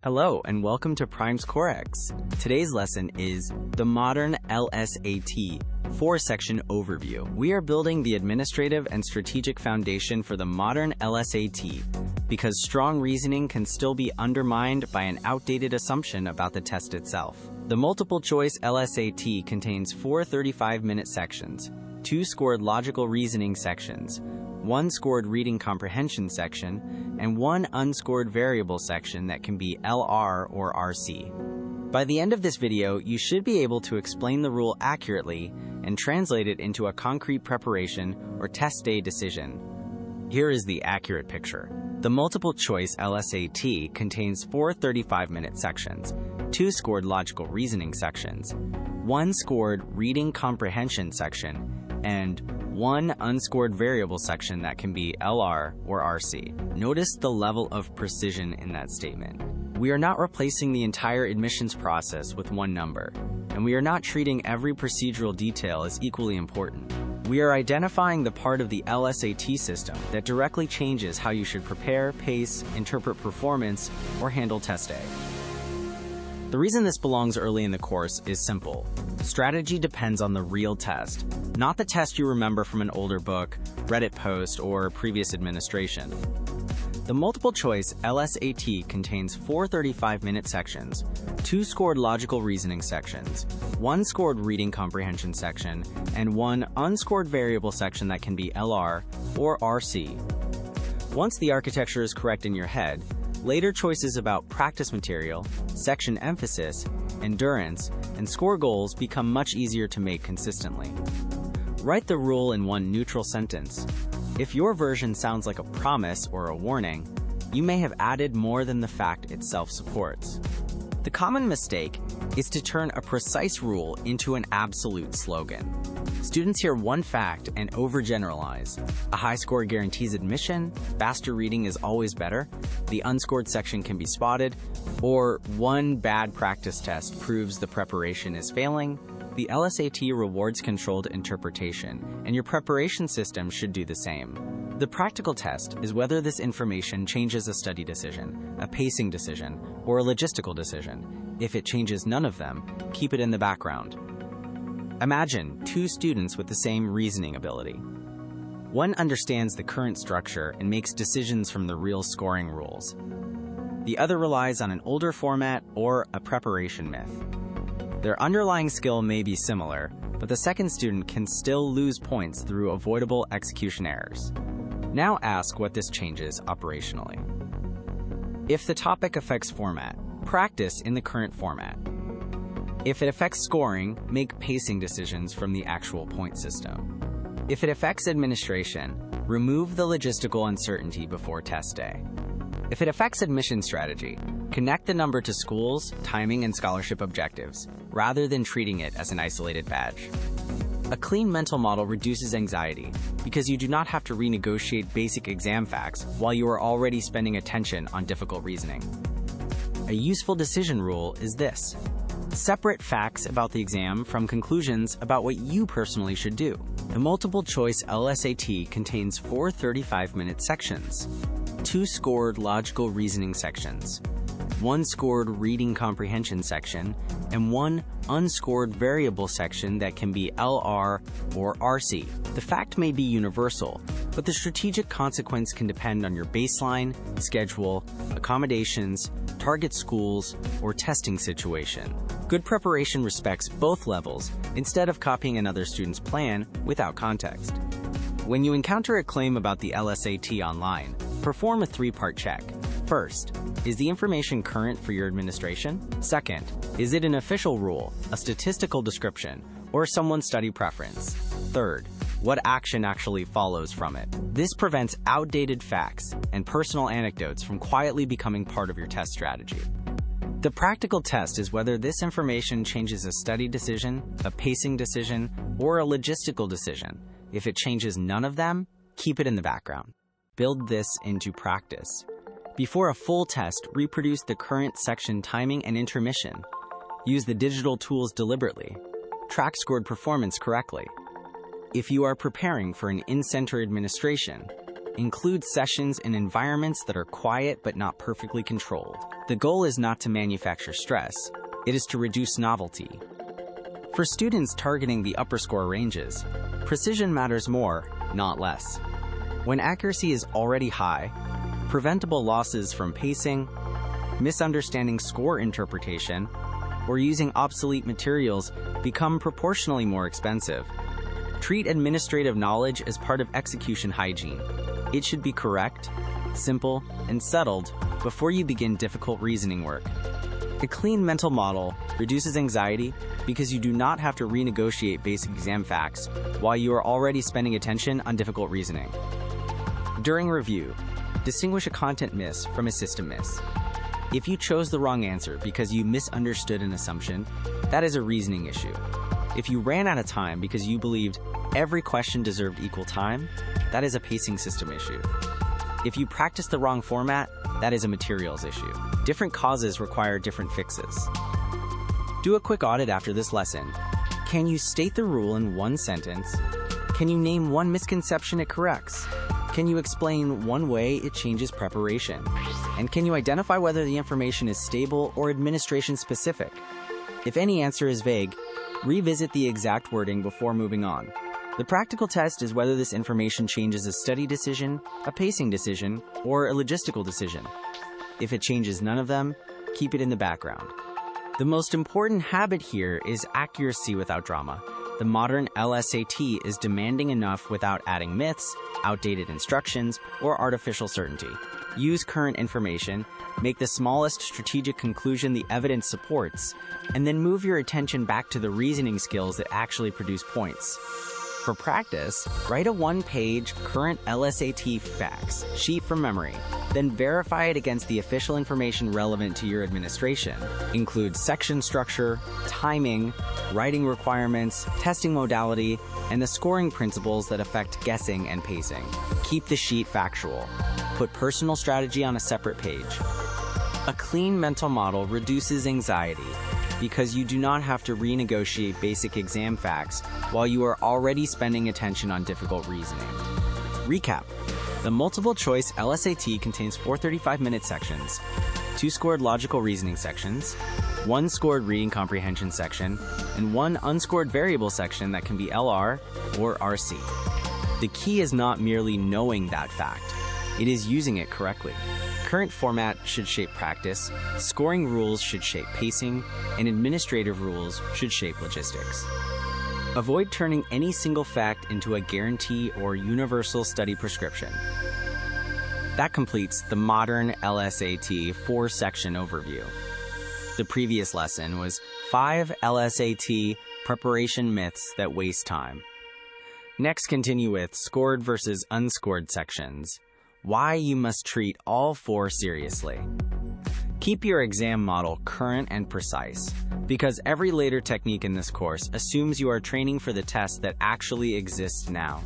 Hello and welcome to PrimeScoreX. Today's lesson is the modern LSAT 4-section overview. We are building the administrative and strategic foundation for the modern LSAT because strong reasoning can still be undermined by an outdated assumption about the test itself. The multiple-choice LSAT contains 4 35-minute sections, 2 scored logical reasoning sections, 1 scored reading comprehension section, and 1 unscored variable section that can be LR or RC. By the end of this video, you should be able to explain the rule accurately and translate it into a concrete preparation or test day decision. Here is the accurate picture. The multiple-choice LSAT contains 4 35-minute sections, 2 scored logical reasoning sections, 1 scored reading comprehension section, and 1 unscored variable section that can be LR or RC. Notice the level of precision in that statement. We are not replacing the entire admissions process with one number, and we are not treating every procedural detail as equally important. We are identifying the part of the LSAT system that directly changes how you should prepare, pace, interpret performance, or handle test day. The reason this belongs early in the course is simple. Strategy depends on the real test, not the test you remember from an older book, Reddit post, or previous administration. The multiple-choice LSAT contains 4 35-minute sections, 2 scored logical reasoning sections, 1 scored reading comprehension section, and 1 unscored variable section that can be LR or RC. Once the architecture is correct in your head, later choices about practice material, section emphasis, endurance, and score goals become much easier to make consistently. Write the rule in one neutral sentence. If your version sounds like a promise or a warning, you may have added more than the fact itself supports. The common mistake is to turn a precise rule into an absolute slogan. Students hear one fact and overgeneralize. A high score guarantees admission, faster reading is always better, the unscored section can be spotted, or one bad practice test proves the preparation is failing. The LSAT rewards controlled interpretation, and your preparation system should do the same. The practical test is whether this information changes a study decision, a pacing decision, or a logistical decision. If it changes none of them, keep it in the background. Imagine 2 students with the same reasoning ability. One understands the current structure and makes decisions from the real scoring rules. The other relies on an older format or a preparation myth. Their underlying skill may be similar, but the second student can still lose points through avoidable execution errors. Now ask what this changes operationally. If the topic affects format, practice in the current format. If it affects scoring, make pacing decisions from the actual point system. If it affects administration, remove the logistical uncertainty before test day. If it affects admission strategy, connect the number to schools, timing, and scholarship objectives, rather than treating it as an isolated badge. A clean mental model reduces anxiety because you do not have to renegotiate basic exam facts while you are already spending attention on difficult reasoning. A useful decision rule is this: separate facts about the exam from conclusions about what you personally should do. The multiple-choice LSAT contains 4 35-minute sections, 2 scored logical reasoning sections, 1 scored reading comprehension section, and 1 unscored variable section that can be LR or RC. The fact may be universal, but the strategic consequence can depend on your baseline, schedule, accommodations, target schools, or testing situation. Good preparation respects both levels instead of copying another student's plan without context. When you encounter a claim about the LSAT online, perform a 3-part check. First, is the information current for your administration? Second, is it an official rule, a statistical description, or someone's study preference? Third, what action actually follows from it? This prevents outdated facts and personal anecdotes from quietly becoming part of your test strategy. The practical test is whether this information changes a study decision, a pacing decision, or a logistical decision. If it changes none of them, keep it in the background. Build this into practice. Before a full test, reproduce the current section timing and intermission. Use the digital tools deliberately. Track scored performance correctly. If you are preparing for an in-center administration, Include sessions in environments that are quiet but not perfectly controlled. The goal is not to manufacture stress, it is to reduce novelty. For students targeting the upper score ranges, precision matters more, not less. When accuracy is already high, preventable losses from pacing, misunderstanding score interpretation, or using obsolete materials become proportionally more expensive. Treat administrative knowledge as part of execution hygiene. It should be correct, simple, and settled before you begin difficult reasoning work. A clean mental model reduces anxiety because you do not have to renegotiate basic exam facts while you are already spending attention on difficult reasoning. During review, distinguish a content miss from a system miss. If you chose the wrong answer because you misunderstood an assumption, that is a reasoning issue. If you ran out of time because you believed every question deserved equal time, that is a pacing system issue. If you practiced the wrong format, that is a materials issue. Different causes require different fixes. Do a quick audit after this lesson. Can you state the rule in one sentence? Can you name one misconception it corrects? Can you explain one way it changes preparation? And can you identify whether the information is stable or administration specific? If any answer is vague, revisit the exact wording before moving on. The practical test is whether this information changes a study decision, a pacing decision, or a logistical decision. If it changes none of them, keep it in the background. The most important habit here is accuracy without drama. The modern LSAT is demanding enough without adding myths, outdated instructions, or artificial certainty. Use current information, make the smallest strategic conclusion the evidence supports, and then move your attention back to the reasoning skills that actually produce points. For practice, write a one-page current LSAT facts sheet from memory, then verify it against the official information relevant to your administration. Include section structure, timing, writing requirements, testing modality, and the scoring principles that affect guessing and pacing. Keep the sheet factual. Put personal strategy on a separate page. A clean mental model reduces anxiety because you do not have to renegotiate basic exam facts while you are already spending attention on difficult reasoning. Recap. The multiple-choice LSAT contains 4 35-minute sections, 2 scored logical reasoning sections, 1 scored reading comprehension section, and 1 unscored variable section that can be LR or RC. The key is not merely knowing that fact, it is using it correctly. Current format should shape practice, scoring rules should shape pacing, and administrative rules should shape logistics. Avoid turning any single fact into a guarantee or universal study prescription. That completes the modern LSAT 4-section overview. The previous lesson was 5 LSAT preparation myths that waste time. Next, continue with scored versus unscored sections. Why you must treat all 4 seriously. Keep your exam model current and precise, because every later technique in this course assumes you are training for the test that actually exists now.